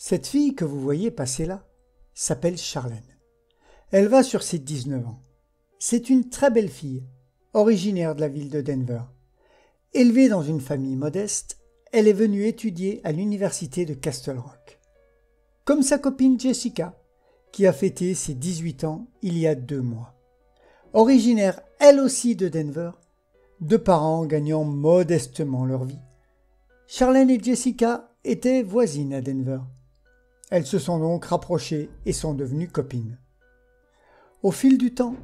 Cette fille que vous voyez passer là s'appelle Charlène. Elle va sur ses 19 ans. C'est une très belle fille, originaire de la ville de Denver. Élevée dans une famille modeste, elle est venue étudier à l'université de Castle Rock. Comme sa copine Jessica, qui a fêté ses 18 ans il y a 2 mois. Originaire elle aussi de Denver, 2 parents gagnant modestement leur vie. Charlène et Jessica étaient voisines à Denver. Elles se sont donc rapprochées et sont devenues copines. Au fil du temps,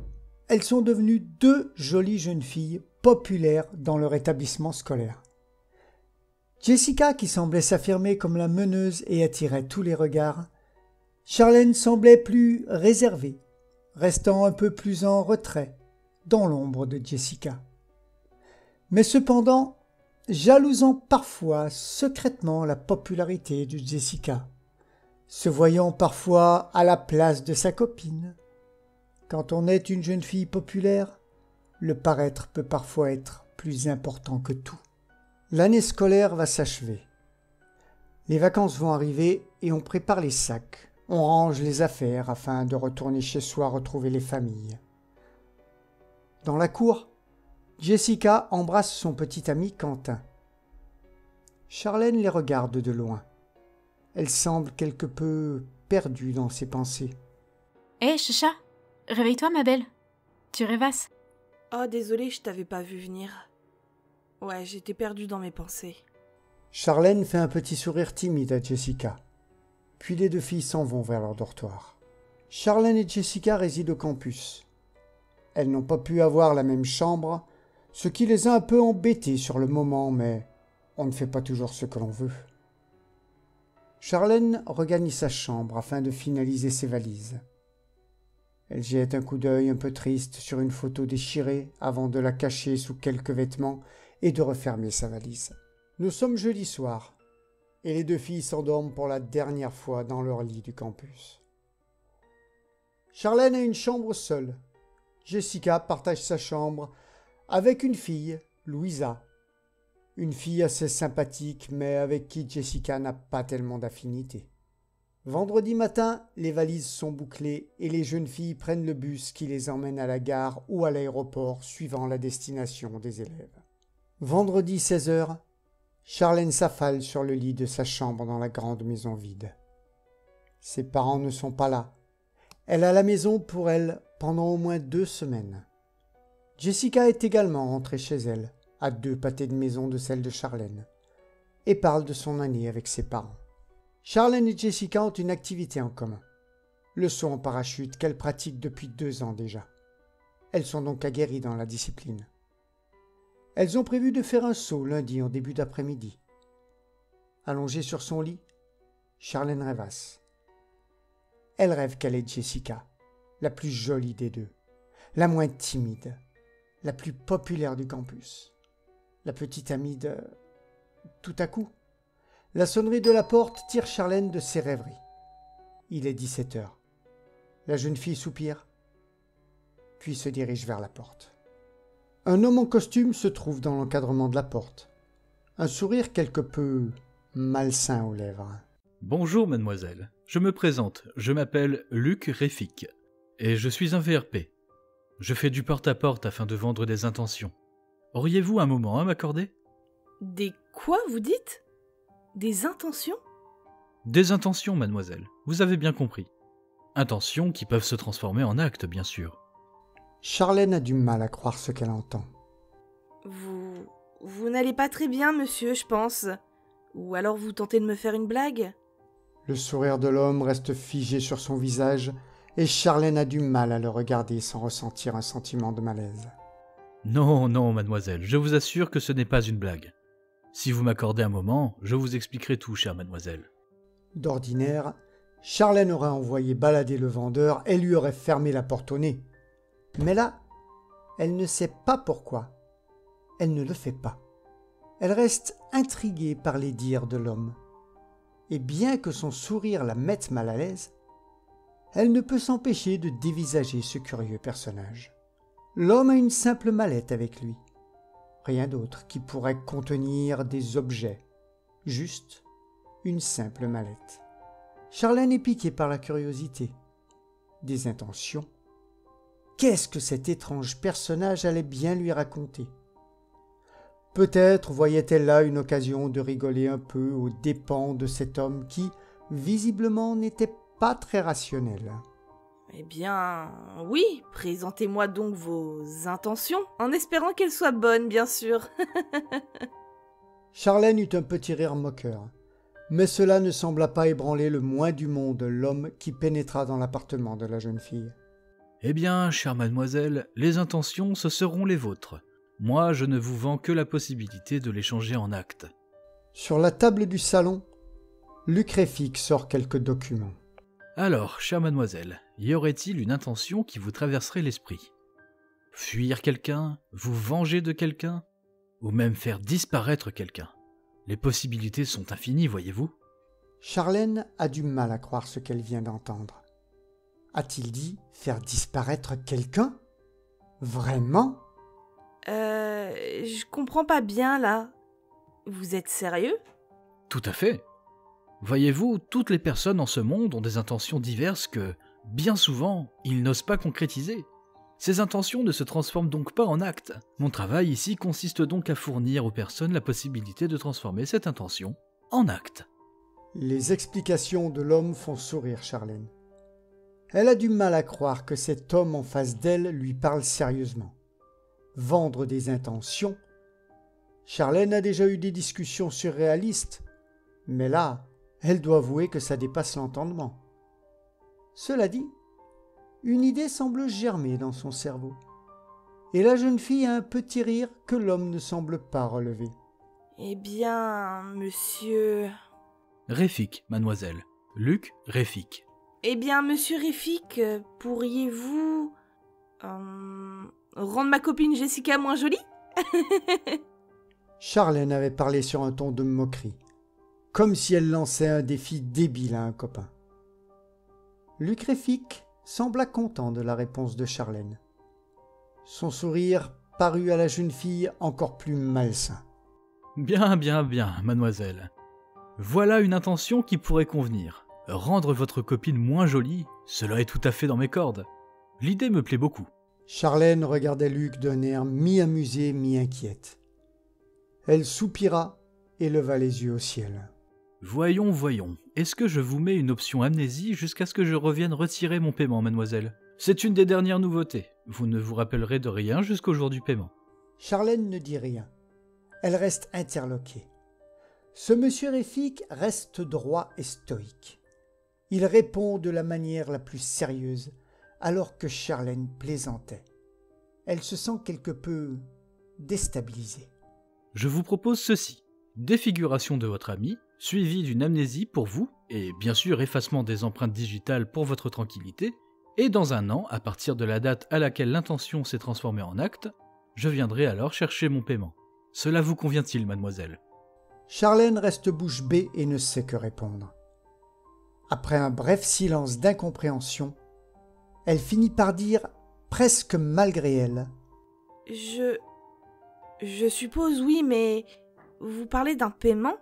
elles sont devenues 2 jolies jeunes filles populaires dans leur établissement scolaire. Jessica, qui semblait s'affirmer comme la meneuse et attirait tous les regards, Charlène semblait plus réservée, restant un peu plus en retrait, dans l'ombre de Jessica. Mais cependant, jalousant parfois secrètement la popularité de Jessica, se voyant parfois à la place de sa copine. Quand on est une jeune fille populaire, le paraître peut parfois être plus important que tout. L'année scolaire va s'achever. Les vacances vont arriver et on prépare les sacs. On range les affaires afin de retourner chez soi retrouver les familles. Dans la cour, Jessica embrasse son petit ami Quentin. Charlène les regarde de loin. Elle semble quelque peu perdue dans ses pensées. Hé, Chacha, réveille-toi, ma belle. Tu rêvasses. Oh, désolée, je t'avais pas vu venir. Ouais, j'étais perdue dans mes pensées. Charlène fait un petit sourire timide à Jessica. Puis les 2 filles s'en vont vers leur dortoir. Charlène et Jessica résident au campus. Elles n'ont pas pu avoir la même chambre, ce qui les a un peu embêtées sur le moment, mais on ne fait pas toujours ce que l'on veut. Charlène regagne sa chambre afin de finaliser ses valises. Elle jette un coup d'œil un peu triste sur une photo déchirée avant de la cacher sous quelques vêtements et de refermer sa valise. Nous sommes jeudi soir et les 2 filles s'endorment pour la dernière fois dans leur lit du campus. Charlène a une chambre seule. Jessica partage sa chambre avec une fille, Louisa. Une fille assez sympathique, mais avec qui Jessica n'a pas tellement d'affinité. Vendredi matin, les valises sont bouclées et les jeunes filles prennent le bus qui les emmène à la gare ou à l'aéroport suivant la destination des élèves. Vendredi 16h, Charlène s'affale sur le lit de sa chambre dans la grande maison vide. Ses parents ne sont pas là. Elle a la maison pour elle pendant au moins 2 semaines. Jessica est également rentrée chez elle, à 2 pâtés de maison de celle de Charlène, et parle de son année avec ses parents. Charlène et Jessica ont une activité en commun, le saut en parachute qu'elles pratiquent depuis 2 ans déjà. Elles sont donc aguerries dans la discipline. Elles ont prévu de faire un saut lundi en début d'après-midi. Allongée sur son lit, Charlène rêvasse. Elle rêve qu'elle est Jessica, la plus jolie des 2, la moins timide, la plus populaire du campus, la petite amie de... Tout à coup, la sonnerie de la porte tire Charlène de ses rêveries. Il est 17h. La jeune fille soupire, puis se dirige vers la porte. Un homme en costume se trouve dans l'encadrement de la porte, un sourire quelque peu malsain aux lèvres. Bonjour mademoiselle, je me présente, je m'appelle Luc Réfic, et je suis un VRP. Je fais du porte-à-porte afin de vendre des intentions. Auriez-vous un moment à m'accorder ? Des quoi, vous dites ? Des intentions ? Des intentions, mademoiselle, vous avez bien compris. Intentions qui peuvent se transformer en actes, bien sûr. Charlène a du mal à croire ce qu'elle entend. Vous n'allez pas très bien, monsieur, je pense. Ou alors vous tentez de me faire une blague ? Le sourire de l'homme reste figé sur son visage et Charlène a du mal à le regarder sans ressentir un sentiment de malaise. Non, non, mademoiselle, je vous assure que ce n'est pas une blague. Si vous m'accordez un moment, je vous expliquerai tout, chère mademoiselle. D'ordinaire, Charlène aurait envoyé balader le vendeur et lui aurait fermé la porte au nez. Mais là, elle ne sait pas pourquoi. Elle ne le fait pas. Elle reste intriguée par les dires de l'homme. Et bien que son sourire la mette mal à l'aise, elle ne peut s'empêcher de dévisager ce curieux personnage. L'homme a une simple mallette avec lui. Rien d'autre qui pourrait contenir des objets. Juste une simple mallette. Charlène est piquée par la curiosité. Des intentions. Qu'est-ce que cet étrange personnage allait bien lui raconter? Peut-être voyait-elle là une occasion de rigoler un peu aux dépens de cet homme qui, visiblement, n'était pas très rationnel. Eh bien, oui, présentez-moi donc vos intentions, en espérant qu'elles soient bonnes, bien sûr. Charlène eut un petit rire moqueur, mais cela ne sembla pas ébranler le moins du monde l'homme qui pénétra dans l'appartement de la jeune fille. Eh bien, chère mademoiselle, les intentions, ce seront les vôtres. Moi, je ne vous vends que la possibilité de les changer en actes. Sur la table du salon, Luc Réfic sort quelques documents. Alors, chère mademoiselle, y aurait-il une intention qui vous traverserait l'esprit? Fuir quelqu'un? Vous venger de quelqu'un? Ou même faire disparaître quelqu'un? Les possibilités sont infinies, voyez-vous. Charlène a du mal à croire ce qu'elle vient d'entendre. A-t-il dit faire disparaître quelqu'un? Vraiment? Je comprends pas bien, là. Vous êtes sérieux? Tout à fait. Voyez-vous, toutes les personnes en ce monde ont des intentions diverses que, bien souvent, ils n'osent pas concrétiser. Ces intentions ne se transforment donc pas en actes. Mon travail ici consiste donc à fournir aux personnes la possibilité de transformer cette intention en acte. Les explications de l'homme font sourire Charlène. Elle a du mal à croire que cet homme en face d'elle lui parle sérieusement. Vendre des intentions. Charlène a déjà eu des discussions surréalistes, mais là, elle doit avouer que ça dépasse l'entendement. Cela dit, une idée semble germer dans son cerveau, et la jeune fille a un petit rire que l'homme ne semble pas relever. Eh bien, monsieur... Réfic, mademoiselle. Luc Réfic. Eh bien, monsieur Réfic, pourriez-vous... rendre ma copine Jessica moins jolie? Charlène avait parlé sur un ton de moquerie, comme si elle lançait un défi débile à un copain. Luc Réfic sembla content de la réponse de Charlène. Son sourire parut à la jeune fille encore plus malsain. Bien, mademoiselle. Voilà une intention qui pourrait convenir. Rendre votre copine moins jolie, cela est tout à fait dans mes cordes. L'idée me plaît beaucoup. Charlène regardait Luc d'un air mi-amusé, mi-inquiète. Elle soupira et leva les yeux au ciel. Voyons. Est-ce que je vous mets une option amnésie jusqu'à ce que je revienne retirer mon paiement, mademoiselle? C'est une des dernières nouveautés. Vous ne vous rappellerez de rien jusqu'au jour du paiement. Charlène ne dit rien. Elle reste interloquée. Ce monsieur Réfic reste droit et stoïque. Il répond de la manière la plus sérieuse, alors que Charlène plaisantait. Elle se sent quelque peu déstabilisée. Je vous propose ceci. Défiguration de votre ami, suivie d'une amnésie pour vous, et bien sûr effacement des empreintes digitales pour votre tranquillité, et dans un an, à partir de la date à laquelle l'intention s'est transformée en acte, je viendrai alors chercher mon paiement. Cela vous convient-il, mademoiselle? Charlène reste bouche bée et ne sait que répondre. Après un bref silence d'incompréhension, elle finit par dire, presque malgré elle, « Je suppose oui, mais vous parlez d'un paiement?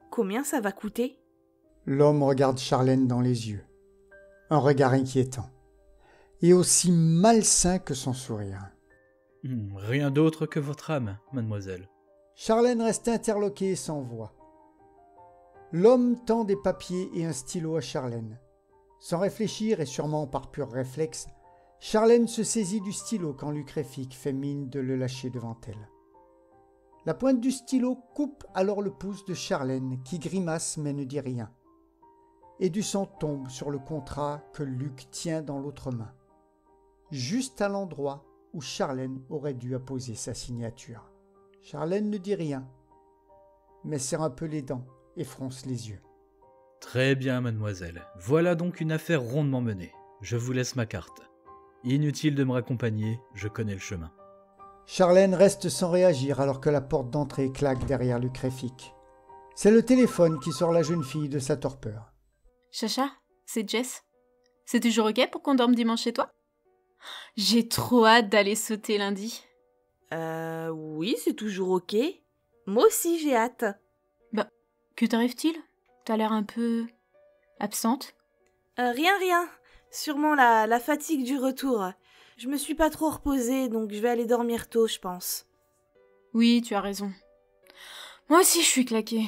Combien ça va coûter? » L'homme regarde Charlène dans les yeux. Un regard inquiétant. Et aussi malsain que son sourire. Rien d'autre que votre âme, mademoiselle. Charlène reste interloquée sans voix. L'homme tend des papiers et un stylo à Charlène. Sans réfléchir et sûrement par pur réflexe, Charlène se saisit du stylo quand Luc Réfic fait mine de le lâcher devant elle. La pointe du stylo coupe alors le pouce de Charlène qui grimace mais ne dit rien. Et du sang tombe sur le contrat que Luc tient dans l'autre main, juste à l'endroit où Charlène aurait dû apposer sa signature. Charlène ne dit rien, mais serre un peu les dents et fronce les yeux. Très bien, mademoiselle. Voilà donc une affaire rondement menée. Je vous laisse ma carte. Inutile de me raccompagner, je connais le chemin. Charlène reste sans réagir alors que la porte d'entrée claque derrière Luc Réfic. C'est le téléphone qui sort la jeune fille de sa torpeur. Chacha, c'est Jess. C'est toujours ok pour qu'on dorme dimanche chez toi? J'ai trop hâte d'aller sauter lundi. Oui, c'est toujours ok. Moi aussi, j'ai hâte. Bah, que t'arrive-t-il? T'as l'air un peu Absente? Rien. Sûrement la fatigue du retour. Je me suis pas trop reposée, donc je vais aller dormir tôt, je pense. Oui, tu as raison. Moi aussi, je suis claquée.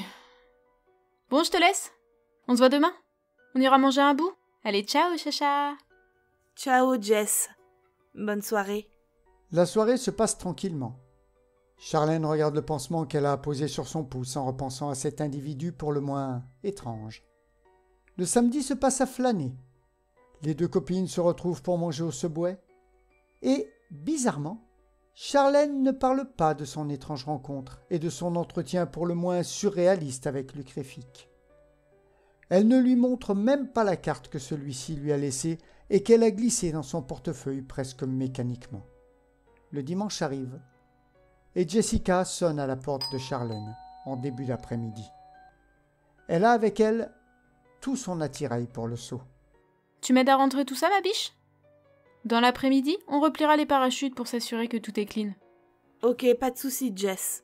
Bon, je te laisse. On se voit demain. On ira manger un bout. Allez, ciao, chacha. Ciao, Jess. Bonne soirée. La soirée se passe tranquillement. Charlène regarde le pansement qu'elle a posé sur son pouce en repensant à cet individu pour le moins étrange. Le samedi se passe à flâner. Les deux copines se retrouvent pour manger au Subway. Et, bizarrement, Charlène ne parle pas de son étrange rencontre et de son entretien pour le moins surréaliste avec Luc Réfic. Elle ne lui montre même pas la carte que celui-ci lui a laissée et qu'elle a glissée dans son portefeuille presque mécaniquement. Le dimanche arrive et Jessica sonne à la porte de Charlène en début d'après-midi. Elle a avec elle tout son attirail pour le saut. Tu m'aides à rentrer tout ça, ma biche? Dans l'après-midi, on repliera les parachutes pour s'assurer que tout est clean. Ok, pas de soucis, Jess.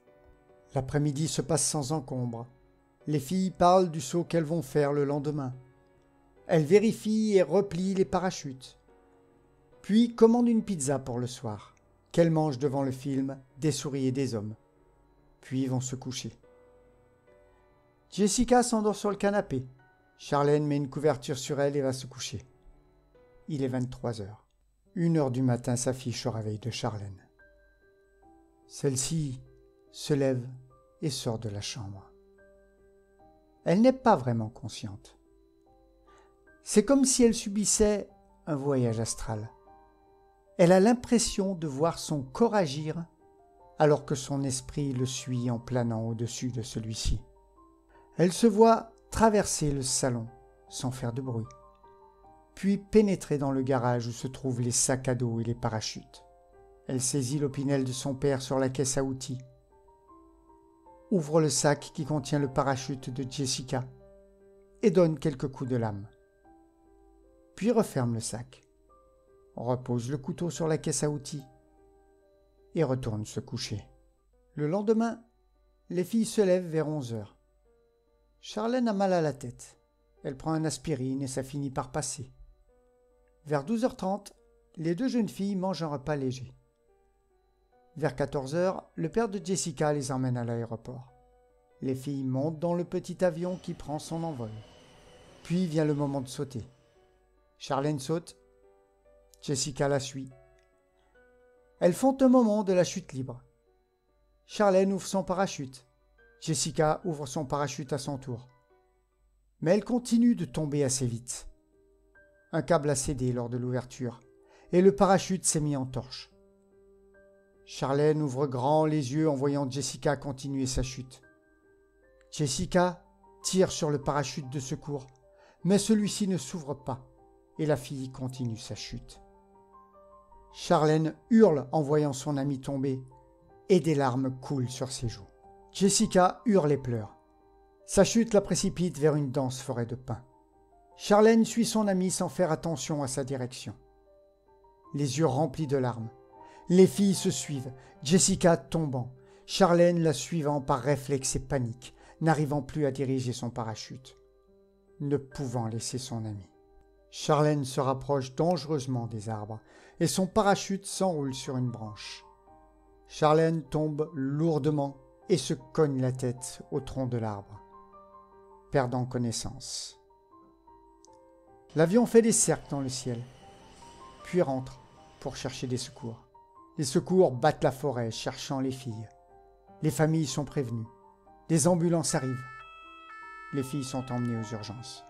L'après-midi se passe sans encombre. Les filles parlent du saut qu'elles vont faire le lendemain. Elles vérifient et replient les parachutes. Puis commandent une pizza pour le soir, qu'elles mangent devant le film Des souris et des hommes. Puis vont se coucher. Jessica s'endort sur le canapé. Charlène met une couverture sur elle et va se coucher. Il est 23 heures. 1 heure du matin s'affiche au réveil de Charlène. Celle-ci se lève et sort de la chambre. Elle n'est pas vraiment consciente. C'est comme si elle subissait un voyage astral. Elle a l'impression de voir son corps agir alors que son esprit le suit en planant au-dessus de celui-ci. Elle se voit traverser le salon sans faire de bruit, puis pénétrer dans le garage où se trouvent les sacs à dos et les parachutes. Elle saisit l'opinel de son père sur la caisse à outils, ouvre le sac qui contient le parachute de Jessica et donne quelques coups de lame. Puis referme le sac, repose le couteau sur la caisse à outils et retourne se coucher. Le lendemain, les filles se lèvent vers 11 heures. Charlène a mal à la tête. Elle prend un aspirine et ça finit par passer. Vers 12h30, les deux jeunes filles mangent un repas léger. Vers 14h, le père de Jessica les emmène à l'aéroport. Les filles montent dans le petit avion qui prend son envol. Puis vient le moment de sauter. Charlène saute, Jessica la suit. Elles font un moment de la chute libre. Charlène ouvre son parachute. Jessica ouvre son parachute à son tour. Mais elle continue de tomber assez vite. Un câble a cédé lors de l'ouverture et le parachute s'est mis en torche. Charlène ouvre grand les yeux en voyant Jessica continuer sa chute. Jessica tire sur le parachute de secours, mais celui-ci ne s'ouvre pas et la fille continue sa chute. Charlène hurle en voyant son amie tomber et des larmes coulent sur ses joues. Jessica hurle et pleure. Sa chute la précipite vers une dense forêt de pins. Charlène suit son amie sans faire attention à sa direction. Les yeux remplis de larmes. Les filles se suivent, Jessica tombant, Charlène la suivant par réflexe et panique, n'arrivant plus à diriger son parachute, ne pouvant laisser son amie. Charlène se rapproche dangereusement des arbres et son parachute s'enroule sur une branche. Charlène tombe lourdement et se cogne la tête au tronc de l'arbre, perdant connaissance. L'avion fait des cercles dans le ciel, puis rentre pour chercher des secours. Les secours battent la forêt, cherchant les filles. Les familles sont prévenues. Des ambulances arrivent. Les filles sont emmenées aux urgences.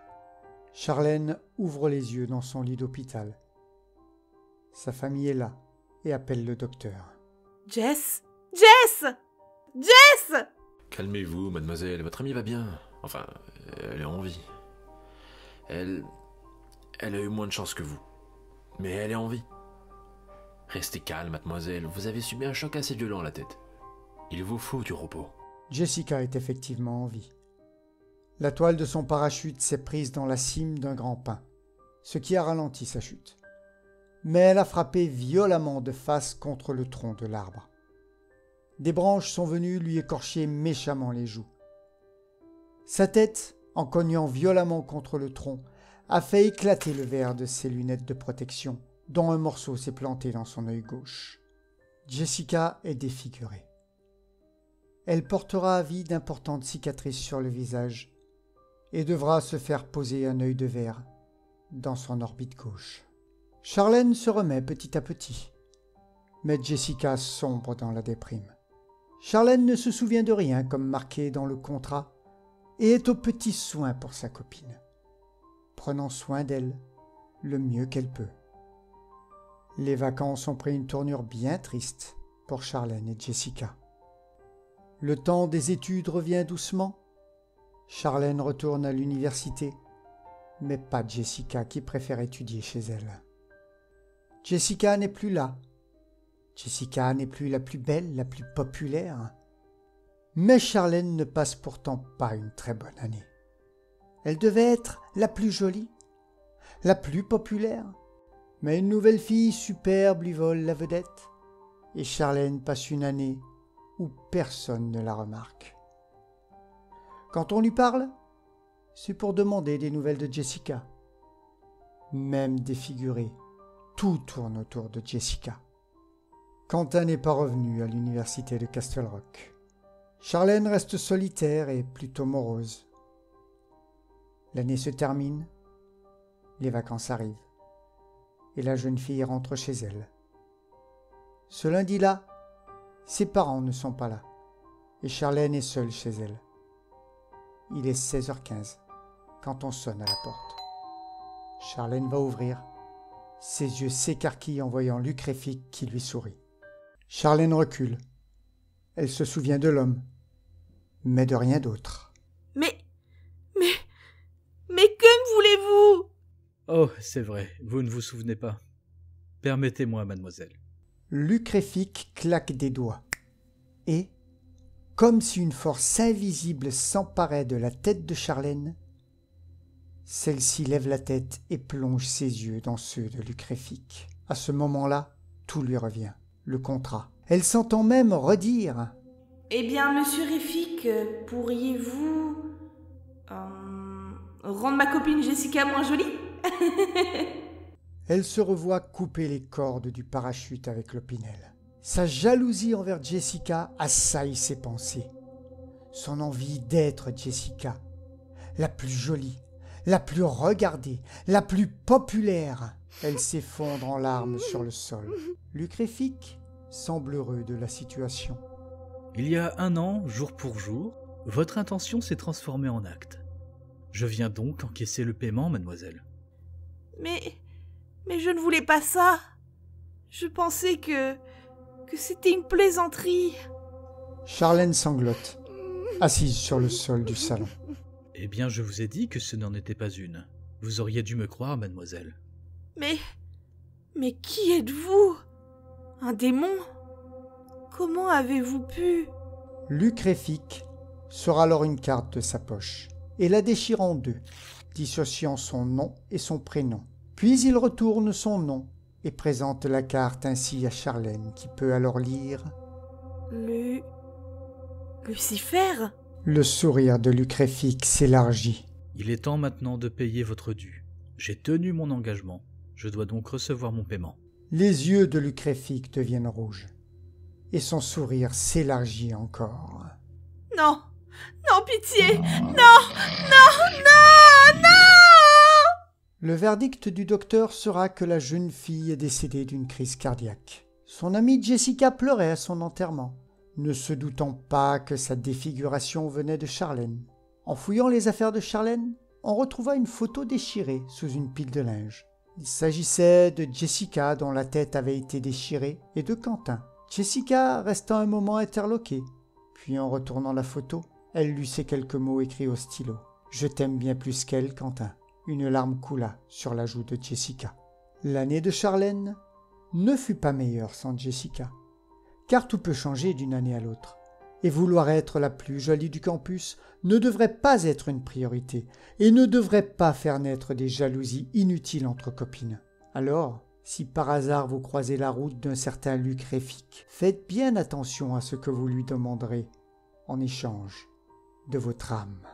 Charlène ouvre les yeux dans son lit d'hôpital. Sa famille est là et appelle le docteur. Jess! Jess! Jess! Calmez-vous, mademoiselle, votre amie va bien. Enfin, elle est en vie. Elle a eu moins de chance que vous. Mais elle est en vie. Restez calme, mademoiselle, vous avez subi un choc assez violent à la tête. Il vous faut du repos. Jessica est effectivement en vie. La toile de son parachute s'est prise dans la cime d'un grand pin, ce qui a ralenti sa chute. Mais elle a frappé violemment de face contre le tronc de l'arbre. Des branches sont venues lui écorcher méchamment les joues. Sa tête en cognant violemment contre le tronc, a fait éclater le verre de ses lunettes de protection, dont un morceau s'est planté dans son œil gauche. Jessica est défigurée. Elle portera à vie d'importantes cicatrices sur le visage et devra se faire poser un œil de verre dans son orbite gauche. Charlène se remet petit à petit, mais Jessica sombre dans la déprime. Charlène ne se souvient de rien comme marqué dans le contrat et est aux petits soins pour sa copine, prenant soin d'elle le mieux qu'elle peut. Les vacances ont pris une tournure bien triste pour Charlène et Jessica. Le temps des études revient doucement. Charlène retourne à l'université, mais pas Jessica qui préfère étudier chez elle. Jessica n'est plus là. Jessica n'est plus la plus belle, la plus populaire. Mais Charlène ne passe pourtant pas une très bonne année. Elle devait être la plus jolie, la plus populaire. Mais une nouvelle fille superbe lui vole la vedette. Et Charlène passe une année où personne ne la remarque. Quand on lui parle, c'est pour demander des nouvelles de Jessica. Même défigurée, tout tourne autour de Jessica. Quentin n'est pas revenu à l'université de Castle Rock. Charlène reste solitaire et plutôt morose. L'année se termine, les vacances arrivent, et la jeune fille rentre chez elle. Ce lundi-là, ses parents ne sont pas là, et Charlène est seule chez elle. Il est 16h15 quand on sonne à la porte. Charlène va ouvrir, ses yeux s'écarquillent en voyant Lucréfique qui lui sourit. Charlène recule. Elle se souvient de l'homme, mais de rien d'autre. Mais que me voulez-vous? Oh, c'est vrai, vous ne vous souvenez pas. Permettez-moi, mademoiselle. Lucréfique claque des doigts, et, comme si une force invisible s'emparait de la tête de Charlène, celle-ci lève la tête et plonge ses yeux dans ceux de Lucréfique. À ce moment-là, tout lui revient. Le contrat. Elle s'entend même redire « Eh bien, monsieur Réfique, pourriez-vous... rendre ma copine Jessica moins jolie ?» Elle se revoit couper les cordes du parachute avec l'Opinel. Sa jalousie envers Jessica assaille ses pensées. Son envie d'être Jessica, la plus jolie, la plus regardée, la plus populaire. Elle s'effondre en larmes sur le sol. Lucréfique semble heureux de la situation. Il y a 1 an, jour pour jour, votre intention s'est transformée en acte. Je viens donc encaisser le paiement, mademoiselle. Mais je ne voulais pas ça. Je pensais que c'était une plaisanterie. Charlène sanglote, assise sur le sol du salon. Eh bien, je vous ai dit que ce n'en était pas une. Vous auriez dû me croire, mademoiselle. Mais qui êtes-vous? Un démon? Comment avez-vous pu? Lucréfique sort alors une carte de sa poche et la déchire en deux, dissociant son nom et son prénom. Puis il retourne son nom et présente la carte ainsi à Charlène, qui peut alors lire Lucifer? Le sourire de Lucréfique s'élargit. Il est temps maintenant de payer votre dû. J'ai tenu mon engagement. Je dois donc recevoir mon paiement. Les yeux de Lucréfique deviennent rouges et son sourire s'élargit encore. Non, pitié, non! Le verdict du docteur sera que la jeune fille est décédée d'une crise cardiaque. Son amie Jessica pleurait à son enterrement, ne se doutant pas que sa défiguration venait de Charlène. En fouillant les affaires de Charlène, on retrouva une photo déchirée sous une pile de linge. Il s'agissait de Jessica dont la tête avait été déchirée et de Quentin. Jessica resta un moment interloquée, puis en retournant la photo, elle lut ces quelques mots écrits au stylo. « Je t'aime bien plus qu'elle, Quentin ». Une larme coula sur la joue de Jessica. L'année de Charlène ne fut pas meilleure sans Jessica, car tout peut changer d'une année à l'autre. Et vouloir être la plus jolie du campus ne devrait pas être une priorité et ne devrait pas faire naître des jalousies inutiles entre copines. Alors, si par hasard vous croisez la route d'un certain Lucréfique, faites bien attention à ce que vous lui demanderez en échange de votre âme.